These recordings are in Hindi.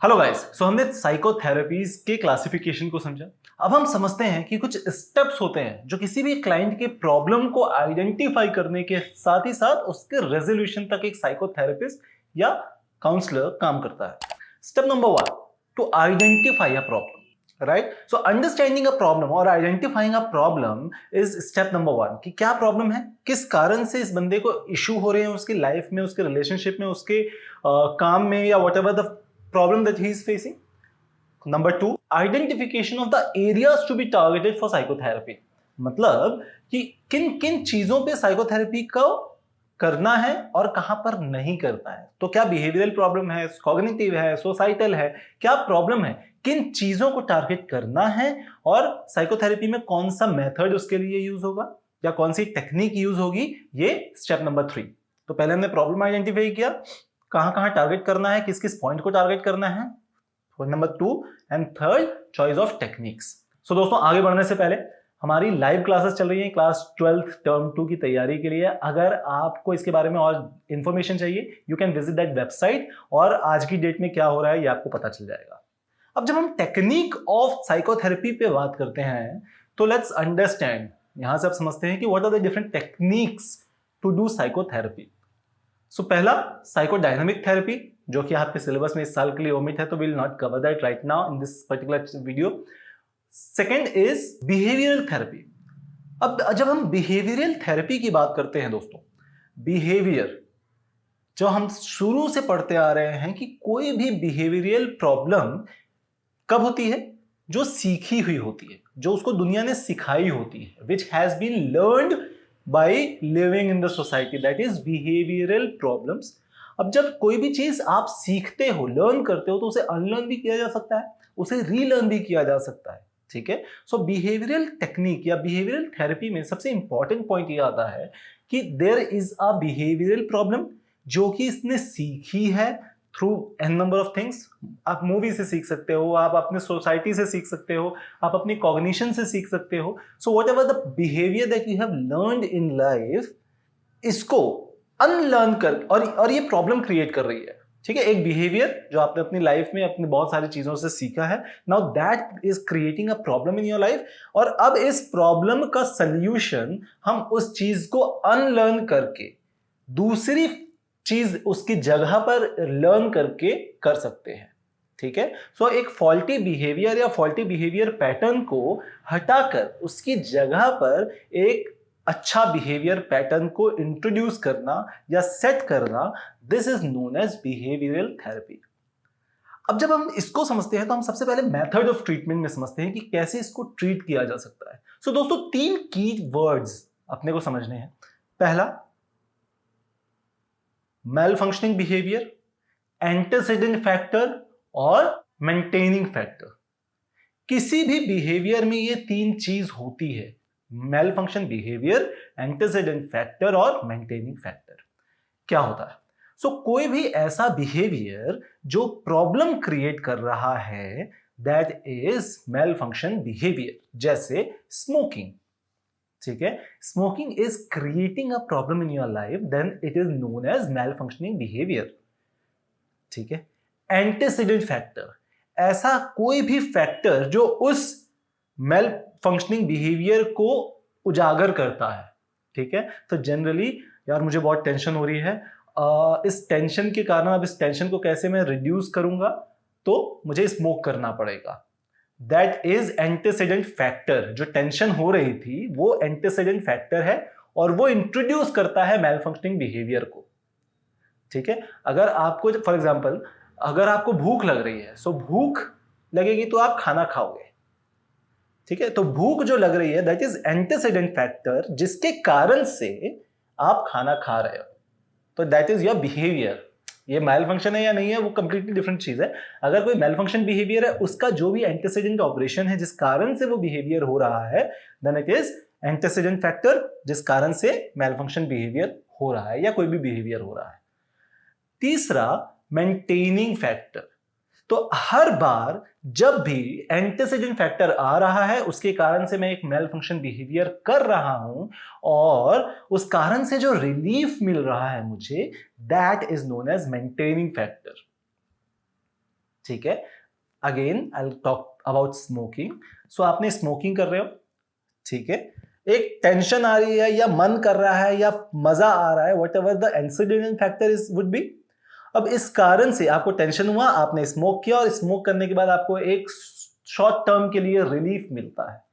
हेलो गाइस, सो हमने साइकोथेरेपीज के क्लासिफिकेशन को समझा। अब हम समझते हैं कि कुछ स्टेप्स होते हैं जो किसी भी क्लाइंट के प्रॉब्लम को आइडेंटिफाई करने के साथ ही साथ उसके रेजोल्यूशन तक एक साइकोथेरेपिस्ट या काउंसलर काम करता है। Step number 1, to identify a problem, right? So understanding a problem और identifying a problem is step number 1 कि क्या प्रॉब्लम है, किस कारण से इस बंदे को इशू हो रहे हैं उसकी लाइफ में, उसके रिलेशनशिप में, उसके काम में, या what ever the problem that he is facing. Number 2, identification of the areas to be targeted for psychotherapy. मतलब कि किन किन चीजों पे साइकोथेरेपी को करना है और कहां पर नहीं करना है। तो क्या बिहेवियरल प्रॉब्लम है, कॉग्निटिव है, सोसाइटल है, क्या प्रॉब्लम है, किन चीजों को टारगेट करना है और साइकोथेरेपी में कौन सा मेथड उसके लिए यूज होगा या कौन सी टेक्निक यूज होगी, ये स्टेप नंबर 3। तो पहले हमने प्रॉब्लम आइडेंटिफाई किया, कहां कहां टारगेट करना है, किस किस पॉइंट को टारगेट करना है, number 2, and third choice of techniques. So दोस्तों, आगे बढ़ने से पहले हमारी लाइव क्लासेस चल रही हैं क्लास 12 टर्म 2 की तैयारी के लिए। अगर आपको इसके बारे में और इंफॉर्मेशन चाहिए, you can visit that website और आज की डेट में क्या हो रहा है ये आपको पता चल जाएगा। अब जब हम टेक्निक ऑफ साइकोथेरेपी पे बात करते हैं तो लेट्स अंडरस्टैंड, यहां से आप समझते हैं कि what are the different techniques to do psychotherapy. So पहला साइकोडायनामिक थेरेपी, जो कि आपके सिलेबस में इस साल के लिए ओमिट है, तो will not cover that right now in this particular video. Second is behavioural therapy. अब जब हम बिहेवियरल थेरेपी की बात करते हैं दोस्तों, बिहेवियर जो हम शुरू से पढ़ते आ रहे हैं कि कोई भी बिहेवियरल प्रॉब्लम कब होती है, जो सीखी हुई होती है, जो उसको दुनिया ने सिखाई होती है, which has been learned by living in the society, that is behavioral problems। अब जब कोई भी चीज आप सीखते हो, लर्न करते हो, तो उसे अनलर्न भी किया जा सकता है, उसे रीलर्न भी किया जा सकता है, ठीक है। सो बिहेवियरल टेक्निक या बिहेवियरल थेरेपी में सबसे इंपॉर्टेंट पॉइंट ये आता है कि there is a behavioural problem जो कि इसने सीखी है through an number of things. आप मूवी से सीख सकते हो, आप अपने सोसाइटी से सीख सकते हो, आप अपनी कॉग्निशन से सीख सकते हो। So what ever the behaviour that you have learned in life, इसको अनलर्न कर और ये प्रॉब्लम क्रिएट कर रही है, ठीक है। एक बिहेवियर जो आपने अपनी लाइफ में अपनी बहुत सारी चीजों से सीखा है, now that is creating a problem in your life. और अब इस प्रॉब्लम का सल्यूशन हम उस चीज को अनलर्न करके दूसरी चीज उसकी जगह पर लर्न करके कर सकते हैं, ठीक है। सो एक फॉल्टी बिहेवियर या फॉल्टी बिहेवियर पैटर्न को हटाकर उसकी जगह पर एक अच्छा बिहेवियर पैटर्न को इंट्रोड्यूस करना या सेट करना, this is known as behavioural therapy. अब जब हम इसको समझते हैं तो हम सबसे पहले मेथड ऑफ ट्रीटमेंट में समझते हैं कि कैसे इसको ट्रीट किया जा सकता है। सो दोस्तों, 3 की वर्ड्स अपने को समझने हैं। पहला, malfunctioning behaviour, antecedent factor और मेंटेनिंग फैक्टर। किसी भी बिहेवियर में ये 3 चीज होती है, malfunction behaviour, antecedent factor और मेंटेनिंग फैक्टर। क्या होता है? कोई भी ऐसा बिहेवियर जो प्रॉब्लम क्रिएट कर रहा है, that is malfunction behaviour. जैसे स्मोकिंग, ठीक है। Smoking is creating a problem in your life, then it is known as malfunctioning behaviour, ठीक है। एंटीसीडेंट फैक्टर, ऐसा कोई भी फैक्टर जो उस मेल फंक्शनिंग बिहेवियर को उजागर करता है, ठीक है। तो जनरली, यार मुझे बहुत टेंशन हो रही है, इस टेंशन के कारण अब इस टेंशन को कैसे मैं रिड्यूस करूंगा, तो मुझे स्मोक करना पड़ेगा। That is antecedent factor. जो टेंशन हो रही थी वो एंटीसीडेंट फैक्टर है और वो इंट्रोड्यूस करता है मेल फंक्शनिंग बिहेवियर को, ठीक है। अगर आपको, फॉर एग्जांपल, अगर आपको भूख लग रही है, सो भूख लगेगी तो आप खाना खाओगे, ठीक है। तो भूख जो लग रही है, दैट इज एंटीसीडेंट फैक्टर जिसके कारण से आप खाना खा रहे हो, तो दैट इज योर बिहेवियर। ये मेल फंक्शन है या नहीं है वो कंप्लीटली डिफरेंट चीज है। अगर कोई मेल फंक्शन बिहेवियर है, उसका जो भी एंटीसीडेंट ऑपरेशन है जिस कारण से वो बिहेवियर हो रहा है, then it is antecedent factor जिस कारण से मेल फंक्शन बिहेवियर हो रहा है या कोई भी बिहेवियर हो रहा है। तीसरा, मेंटेनिंग फैक्टर। तो हर बार जब भी एंटीसीडेंट फैक्टर आ रहा है, उसके कारण से मैं एक मेल फंक्शन बिहेवियर कर रहा हूं और उस कारण से जो रिलीफ मिल रहा है मुझे, that is known as maintaining factor. ठीक है। Again I will talk about smoking. So आपने स्मोकिंग कर रहे हो, ठीक है, एक टेंशन आ रही है या मन कर रहा है या मजा आ रहा है, whatever the antecedent factor is would be. अब इस कारण से आपको टेंशन हुआ, आपने स्मोक किया और स्मोक करने के बाद आपको एक शॉर्ट टर्म के लिए रिलीफ मिलता है।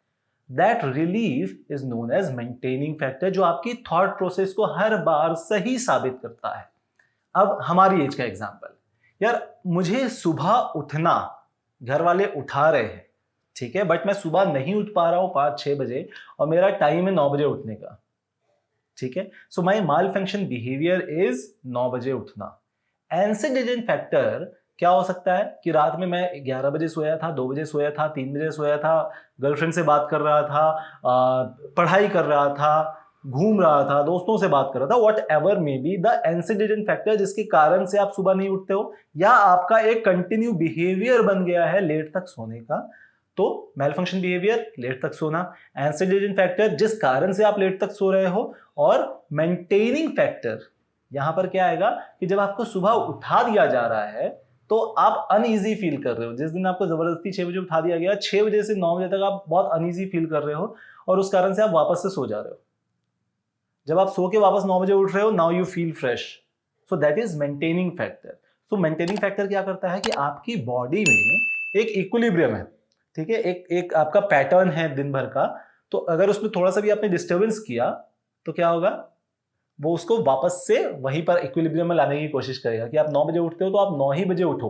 That relief is known as maintaining factor, जो आपकी थॉट प्रोसेस को हर बार सही साबित करता है। अब हमारी एज का एग्जांपल, यार मुझे सुबह उठना, घर वाले उठा रहे हैं, ठीक है, बट मैं सुबह नहीं उठ पा रहा हूं 5-6 बजे और मेरा टाइम है 9 बजे उठने का, ठीक है। सो माई माल फंक्शन बिहेवियर इज 9 बजे उठना। एंसिडेंट फैक्टर क्या हो सकता है कि रात में मैं 11 बजे सोया था, 2 बजे सोया था, 3 बजे सोया था, गर्लफ्रेंड से बात कर रहा था, पढ़ाई कर रहा था, घूम रहा था, दोस्तों से बात कर रहा था, whatever may be the antecedent factor जिसके कारण से आप सुबह नहीं उठते हो, या आपका एक कंटिन्यू बिहेवियर बन गया है लेट तक सोने का। तो मेल फंक्शन बिहेवियर, लेट तक सोना, एंसिडेंट फैक्टर जिस कारण से आप लेट तक सो रहे हो, और मेंटेनिंग फैक्टर यहां पर क्या आएगा कि जब आपको सुबह उठा दिया जा रहा है तो आप अनईजी फील कर रहे हो। जिस दिन आपको जबरदस्ती 6 बजे उठा दिया गया, 6 बजे से 9 बजे तक आप बहुत अनईजी फील कर रहे हो और उस कारण से आप वापस से सो जा रहे हो। जब आप सो के वापस 9 बजे उठ रहे हो, now you feel fresh. So that is maintaining factor. So maintaining factor क्या करता है कि आपकी बॉडी में एक इक्विलिब्रियम है, ठीक है, एक आपका पैटर्न है दिन भर का, तो अगर उसमें थोड़ा सा भी आपने डिस्टर्बेंस किया तो क्या होगा, वो उसको वापस से वहीं पर इक्विलिब्रियम में लाने की कोशिश करेगा। कि आप 9 बजे उठते हो तो आप 9 ही बजे उठो,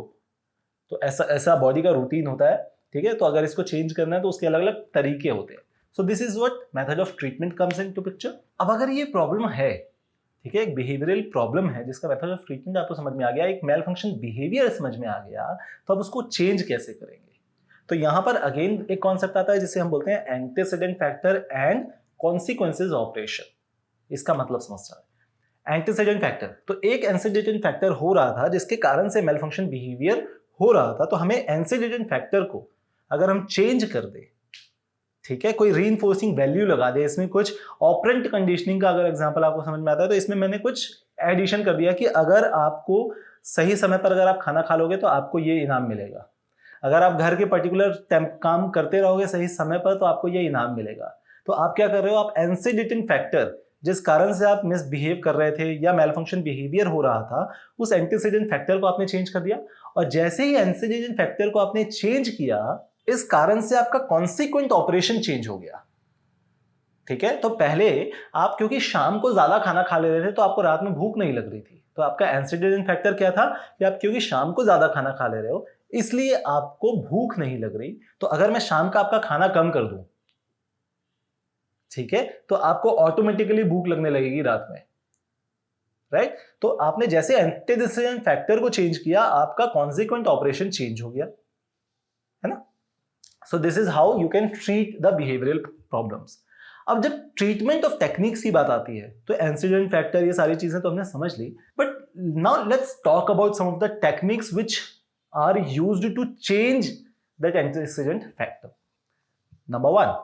तो ऐसा ऐसा बॉडी का रूटीन होता है, ठीक है। तो अगर इसको चेंज करना है तो उसके अलग अलग तरीके होते हैं। So this is what method of treatment comes into picture. अब अगर ये प्रॉब्लम है, ठीक है, एक बिहेवियरल प्रॉब्लम है जिसका मेथड ऑफ ट्रीटमेंट आपको समझ में आ गया, एक मेल फंक्शन बिहेवियर समझ में आ गया, तो अब उसको चेंज कैसे करेंगे। तो यहां पर अगेन एक कॉन्सेप्ट आता है जिसे हम बोलते हैं antecedent factor and consequences operation. इसका मतलब समझता है एंटीसीडेंट फैक्टर, तो एक एंटीसीडेंट फैक्टर हो रहा था जिसके कारण से मेल फंक्शन बिहेवियर हो रहा था, तो हमें एंटीसीडेंट फैक्टर को अगर हम चेंज कर दे, ठीक है, कोई रीइंफोर्सिंग वैल्यू लगा दे, इसमें कुछ ऑपरेंट कंडीशनिंग का अगर एग्जांपल आपको समझ में आता है तो इसमें मैंने कुछ एडिशन कर दिया कि अगर आपको सही समय पर अगर आप खाना खा लोगे तो आपको ये इनाम मिलेगा, अगर आप घर के पर्टिकुलर काम करते रहोगे सही समय पर तो आपको ये इनाम मिलेगा। तो आप क्या कर रहे हो, आप एंटीसीडेंट फैक्टर जिस कारण से आप मिसबिहेव कर रहे थे या मेल फंक्शन बिहेवियर हो रहा था, उस एंटीसीडेंट फैक्टर को आपने चेंज कर दिया, और जैसे ही एंटीसीडेंट फैक्टर को आपने चेंज किया, इस कारण से आपका कॉन्सिक्वेंट ऑपरेशन चेंज हो गया, ठीक है। तो पहले आप क्योंकि शाम को ज्यादा खाना खा ले रहे थे तो आपको रात में भूख नहीं लग रही थी, तो आपका एंटीसीडेंट फैक्टर क्या था कि आप क्योंकि शाम को ज्यादा खाना खा ले रहे हो इसलिए आपको भूख नहीं लग रही। तो अगर मैं शाम का आपका खाना कम कर दूं, ठीक है, तो आपको ऑटोमेटिकली भूख लगने लगेगी रात में, राइट। तो आपने जैसे एंटीसीडेंट फैक्टर को चेंज किया, आपका कॉन्सिक्वेंट ऑपरेशन चेंज हो गया, है ना। So this is how you can treat the behavioural problems. अब जब ट्रीटमेंट ऑफ टेक्निक्स की बात आती है तो एंटीसीडेंट फैक्टर ये सारी चीजें तो हमने समझ ली, but now let's talk about some of the techniques which are used to change that antecedent factor. Number 1,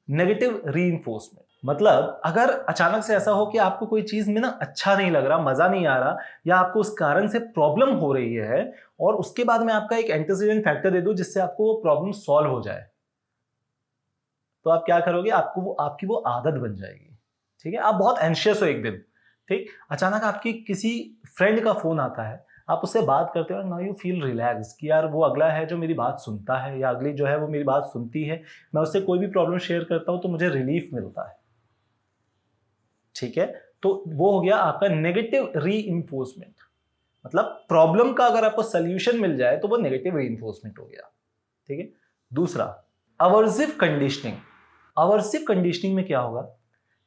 negative reinforcement. मतलब अगर अचानक से ऐसा हो कि आपको कोई चीज में ना अच्छा नहीं लग रहा, मजा नहीं आ रहा, या आपको उस कारण से प्रॉब्लम हो रही है, और उसके बाद में आपका एक एंटीसीडेंट फैक्टर दे दूं जिससे आपको वो प्रॉब्लम सॉल्व हो जाए, तो आप क्या करोगे, आपकी वो आदत बन जाएगी, ठीक है। आप बहुत एंशियस हो एक दिन, ठीक, अचानक आपकी किसी फ्रेंड का फोन आता है, आप उससे बात करते हो, नाउ यू फील रिलैक्स कि यार वो अगला है जो मेरी बात सुनता है, या अगली जो है वो मेरी बात सुनती है, मैं उससे कोई भी प्रॉब्लम शेयर करता हूं तो मुझे रिलीफ मिलता है, ठीक है। तो वो हो गया आपका नेगेटिव रीइंफोर्समेंट। मतलब प्रॉब्लम का अगर आपको सोल्यूशन मिल जाए तो वो नेगेटिव रीइंफोर्समेंट हो गया, ठीक है। दूसरा, अवर्सिव कंडीशनिंग। अवर्सिव कंडीशनिंग में क्या होगा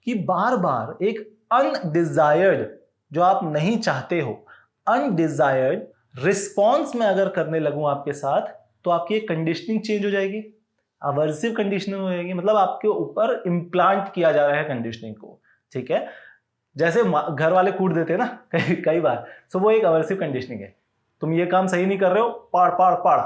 कि बार बार एक अनडिजायर्ड, जो आप नहीं चाहते हो, अनडिजायर्ड रिस्पॉन्स में अगर करने लगूं आपके साथ, तो आपकी एक कंडीशनिंग चेंज हो जाएगी, अवर्सिव कंडीशनिंग हो जाएगी। मतलब आपके ऊपर इम्प्लांट किया जा रहा है कंडीशनिंग को, ठीक है। जैसे घर वाले कूट देते हैं ना कई बार, सो वो एक अवर्सिव कंडीशनिंग है, तुम ये काम सही नहीं कर रहे हो, पाड़ पाड़ पाड़,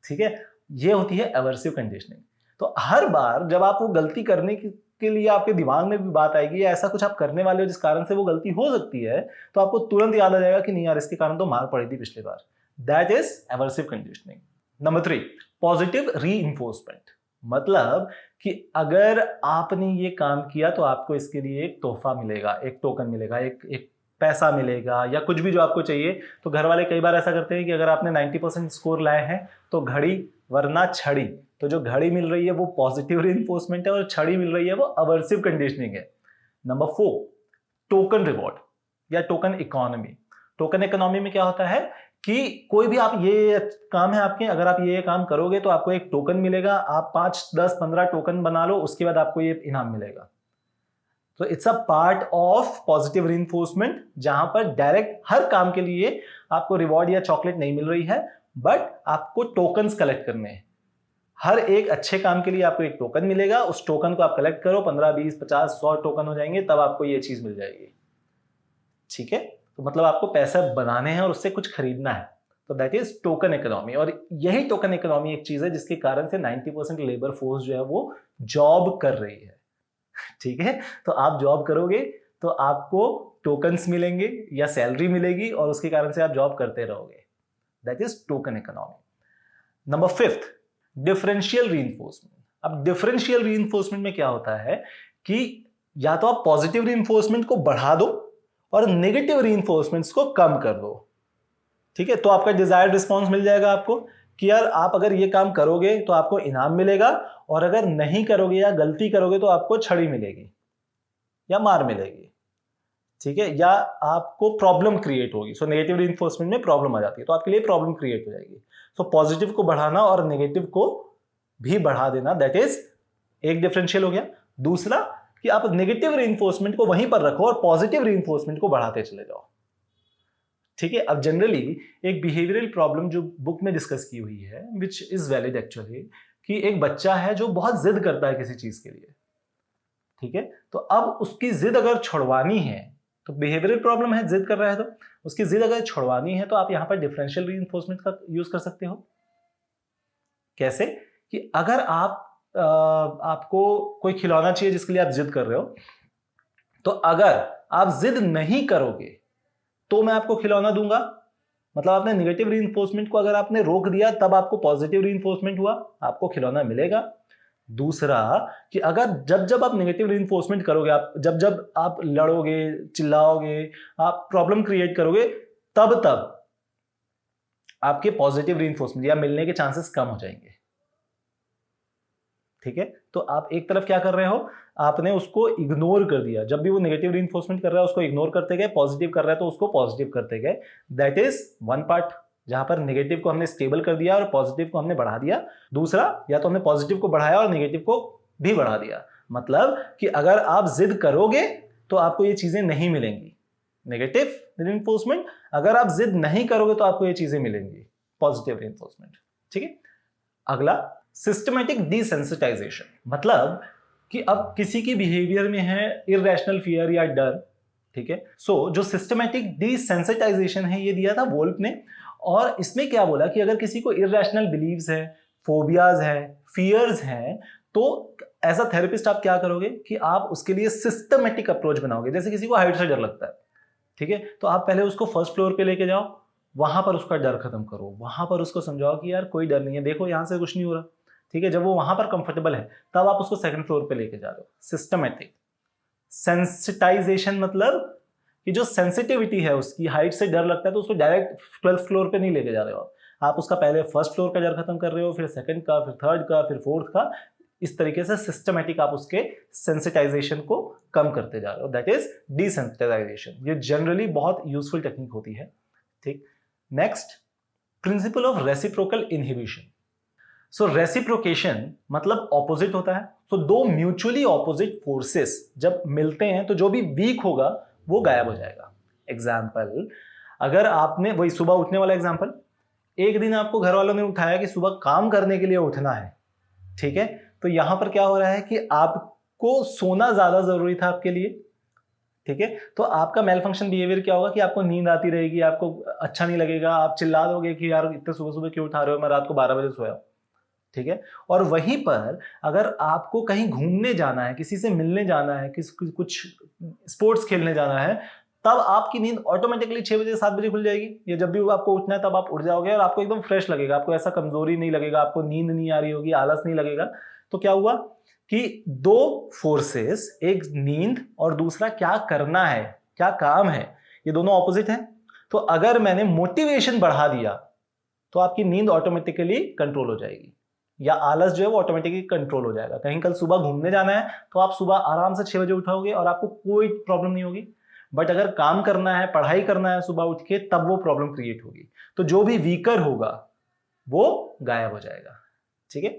ठीक है, ये होती है अवर्सिव कंडीशनिंग। तो हर बार जब आप वो गलती करने के लिए आपके दिमाग में भी बात आएगी, या ऐसा कुछ आप करने वाले हो जिस कारण से वो गलती हो सकती है, तो आपको तुरंत याद आ जाएगा कि नहीं यार, इसके कारण तो मार पड़ी थी पिछली बार, that is aversive conditioning. Number 3, positive reinforcement. मतलब कि अगर आपने ये काम किया तो आपको इसके लिए एक तोहफा मिलेगा, एक टोकन मिलेगा, एक पैसा मिलेगा या कुछ भी जो आपको चाहिए। तो घर वाले कई बार ऐसा करते हैं कि अगर आपने 90% स्कोर लाए हैं तो घड़ी वरना छड़ी। तो जो घड़ी मिल रही है वो पॉजिटिव रीइंफोर्समेंट है और छड़ी मिल रही है वो अवर्सिव कंडीशनिंग है। नंबर 4, टोकन रिवॉर्ड या टोकन इकोनॉमी। टोकन इकोनॉमी में क्या होता है कि कोई भी आप ये काम है आपके, अगर आप ये काम करोगे तो आपको एक टोकन मिलेगा, आप 5, 10, 15 टोकन बना लो, उसके बाद आपको ये इनाम मिलेगा। तो it's a part of positive reinforcement, जहां पर डायरेक्ट हर काम के लिए आपको रिवॉर्ड या चॉकलेट नहीं मिल रही है, बट आपको टोकन्स कलेक्ट करने हैं। हर एक अच्छे काम के लिए आपको एक टोकन मिलेगा, उस टोकन को आप कलेक्ट करो, 15, 20, 50, 100 टोकन हो जाएंगे, तब आपको ये चीज मिल जाएगी। ठीक है, तो मतलब आपको पैसा बनाने हैं और उससे कुछ खरीदना है। तो दैट इज टोकन इकोनॉमी। और यही टोकन इकोनॉमी एक चीज है जिसके कारण से 90% लेबर फोर्स जो है वो जॉब कर रही है। ठीक है, तो आप जॉब करोगे तो आपको टोकन्स मिलेंगे या सैलरी मिलेगी और उसके कारण से आप जॉब करते रहोगे। That is token economy. Number 5, differential reinforcement. अब डिफरेंशियल रीइंफोर्समेंट में क्या होता है कि या तो आप पॉजिटिव रीइंफोर्समेंट को बढ़ा दो और नेगेटिव रीइंफोर्समेंट्स को कम कर दो। ठीक है, तो आपका डिजायर्ड रिस्पॉन्स मिल जाएगा आपको कि यार आप अगर ये काम करोगे तो आपको इनाम मिलेगा, और अगर नहीं करोगे या गलती करोगे तो आपको छड़ी मिलेगी या मार मिलेगी। ठीक है, या आपको प्रॉब्लम क्रिएट होगी। सो नेगेटिव रीइंफोर्समेंट में प्रॉब्लम आ जाती है, तो आपके लिए प्रॉब्लम क्रिएट हो जाएगी। सो पॉजिटिव को बढ़ाना और नेगेटिव को भी बढ़ा देना, दैट इज एक डिफरेंशियल हो गया। दूसरा कि आप नेगेटिव रीइंफोर्समेंट को वहीं पर रखो और पॉजिटिव रीइंफोर्समेंट को बढ़ाते चले जाओ। ठीक है, अब जनरली एक बिहेवियरल प्रॉब्लम जो बुक में डिस्कस की हुई है, विच इज वैलिड एक्चुअली, कि एक बच्चा है जो बहुत जिद करता है किसी चीज के लिए। ठीक है, तो अब उसकी जिद अगर छुड़वानी है, तो बिहेवियरल प्रॉब्लम है, जिद कर रहा है, तो उसकी जिद अगर छुड़वानी है तो आप यहां पर डिफरेंशियल रीइंफोर्समेंट का यूज कर सकते हो। कैसे कि अगर आपको कोई खिलौना चाहिए जिसके लिए आप जिद कर रहे हो, तो अगर आप जिद नहीं करोगे तो मैं आपको खिलौना दूंगा। मतलब आपने नेगेटिव रीइंफोर्समेंट को अगर आपने रोक दिया, तब आपको पॉजिटिव रीइंफोर्समेंट हुआ, आपको खिलौना मिलेगा। दूसरा कि अगर जब जब आप नेगेटिव रीइंफोर्समेंट करोगे, आप जब जब आप लड़ोगे, चिल्लाओगे, आप प्रॉब्लम क्रिएट करोगे, तब तब आपके पॉजिटिव रीइंफोर्समेंट या मिलने के चांसेस कम हो जाएंगे। ठीक है, तो आप एक तरफ क्या कर रहे हो, आपने उसको इग्नोर कर दिया। जब भी वो नेगेटिव रीइंफोर्समेंट कर रहा है उसको इग्नोर करते गए, पॉजिटिव कर रहा है तो उसको पॉजिटिव करते गए। दैट इज वन पार्ट, जहां पर नेगेटिव को हमने स्टेबल कर दिया और पॉजिटिव को हमने बढ़ा दिया। दूसरा, या तो हमने पॉजिटिव को बढ़ाया और नेगेटिव को भी बढ़ा दिया। मतलब कि अगर आप जिद करोगे तो आपको ये चीजें नहीं मिलेंगी, नेगेटिव रीइंफोर्समेंट। अगर आप जिद नहीं करोगे तो आपको ये चीजें मिलेंगी, पॉजिटिव रीइंफोर्समेंट। ठीक है, अगला सिस्टमैटिक डिसेंसिटाइजेशन। मतलब कि अब किसी की बिहेवियर में है इररेशनल फियर या डर। ठीक है, सो जो सिस्टमैटिक डिसेंसिटाइजेशन है ये दिया था वोल्फ ने, और इसमें क्या बोला कि अगर किसी को इररेशनल बिलीव्स है, फोबियाज है, फियर्स हैं, तो एज अ थेरेपिस्ट आप क्या करोगे कि आप उसके लिए सिस्टमैटिक अप्रोच बनाओगे। जैसे किसी को हाइट से डर लगता है, ठीक है, तो आप पहले उसको फर्स्ट फ्लोर पे लेके जाओ, वहां पर उसका डर खत्म करो, वहां पर उसको समझाओ कि यार कोई डर नहीं है, देखो यहां से कुछ नहीं हो रहा। ठीक है, जब वो वहां पर कंफर्टेबल है तब आप उसको सेकंड फ्लोर पे लेके जा रहे हो। सिस्टमैटिक सेंसिटाइजेशन, मतलब कि जो सेंसिटिविटी है, उसकी हाइट से डर लगता है तो उसको डायरेक्ट 12th फ्लोर पे नहीं लेके जा रहे हो आप उसका पहले फर्स्ट फ्लोर का डर खत्म कर रहे हो, फिर सेकंड का, फिर थर्ड का, फिर फोर्थ का। इस तरीके से सिस्टमैटिक आप उसके सेंसिटाइजेशन को कम करते जा रहे हो। That is desensitisation. ये जनरली बहुत यूजफुल टेक्निक होती है। ठीक, next, principle of reciprocal inhibition. So reciprocation मतलब ऑपोजिट होता है। तो दो म्यूचुअली ऑपोजिट फोर्सेस जब मिलते हैं तो जो भी वीक होगा वो गायब हो जाएगा। एग्जाम्पल, अगर आपने वही सुबह उठने वाला एग्जाम्पल, एक दिन आपको घर वालों ने उठाया कि सुबह काम करने के लिए उठना है। ठीक है, तो यहां पर क्या हो रहा है कि आपको सोना ज्यादा जरूरी था आपके लिए। ठीक है, तो आपका मेल फंक्शन बिहेवियर क्या होगा कि आपको नींद आती रहेगी, आपको अच्छा नहीं लगेगा, आप चिल्ला दोगे कि यार इतने सुबह सुबह क्यों उठा रहे हो, मैं रात को 12 बजे सोया हूं। ठीक है, और वहीं पर अगर आपको कहीं घूमने जाना है, किसी से मिलने जाना है, कुछ स्पोर्ट्स खेलने जाना है, तब आपकी नींद ऑटोमेटिकली 6 बजे 7 बजे खुल जाएगी। या जब भी आपको उठना है तब आप उठ जाओगे और आपको एकदम फ्रेश लगेगा, आपको ऐसा कमजोरी नहीं लगेगा, आपको नींद नहीं आ रही होगी, आलस नहीं लगेगा। तो क्या हुआ कि दो फोर्सेस, एक नींद और दूसरा क्या करना है, क्या काम है, ये दोनों ऑपोजिट हैं। तो अगर मैंने मोटिवेशन बढ़ा दिया तो आपकी नींद ऑटोमेटिकली कंट्रोल हो जाएगी, या आलस जो है वो ऑटोमेटिकली कंट्रोल हो जाएगा। कहीं कल सुबह घूमने जाना है तो आप सुबह आराम से 6 बजे उठाओगे और आपको कोई प्रॉब्लम नहीं होगी। बट अगर काम करना है, पढ़ाई करना है सुबह उठ के, तब वो प्रॉब्लम क्रिएट होगी। तो जो भी वीकर होगा वो गायब हो जाएगा। ठीक है।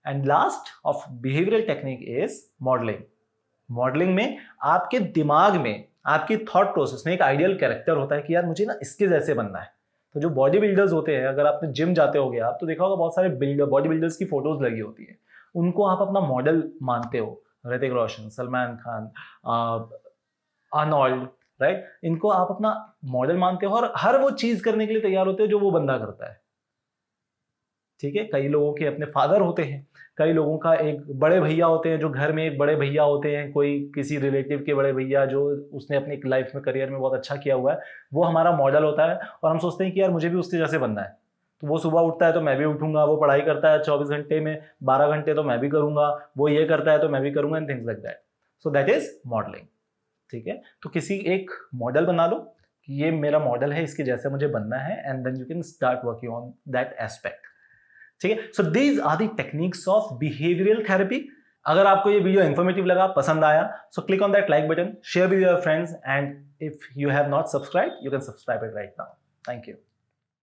And last of behavioural technique is modelling. Modelling में आपके दिमाग में, आपकी थॉट प्रोसेस में एक आइडियल कैरेक्टर होता है कि यार मुझे ना इसके जैसे बनना है। तो जो बॉडी बिल्डर्स होते हैं, अगर आपने जिम जाते होगे आप, तो देखा होगा बहुत सारे बॉडी बिल्डर्स की फोटोज लगी होती है, उनको आप अपना मॉडल मानते हो। ऋतिक रोशन, सलमान खान, आर्नोल्ड, राइट, इनको आप अपना मॉडल मानते हो और हर वो चीज करने के लिए तैयार होते हो जो वो बंदा करता है। ठीक है। कई लोगों के अपने फादर होते हैं, कई लोगों का एक बड़े भैया होते हैं, जो घर में एक बड़े भैया होते हैं, कोई किसी रिलेटिव के बड़े भैया जो उसने अपनी लाइफ में, करियर में बहुत अच्छा किया हुआ है, वो हमारा मॉडल होता है। और हम सोचते हैं कि यार मुझे भी उसके जैसे बनना है। तो वो सुबह उठता है तो मैं भी उठूंगा, वो पढ़ाई करता है 24 घंटे में 12 घंटे तो मैं भी करूंगा, वो ये करता है तो मैं भी करूंगा, and things like that. So that is modelling. ठीक है। तो किसी एक मॉडल बना लो कि ये मेरा मॉडल है, इसके जैसे मुझे बनना है, and then you can start working on that aspect. ठीक है। So these are the techniques of behavioural therapy. अगर आपको ये वीडियो इंफॉर्मेटिव लगा, पसंद आया, so click on that like button, share with your friends, and if you have not subscribe, you can subscribe it right now. Thank you.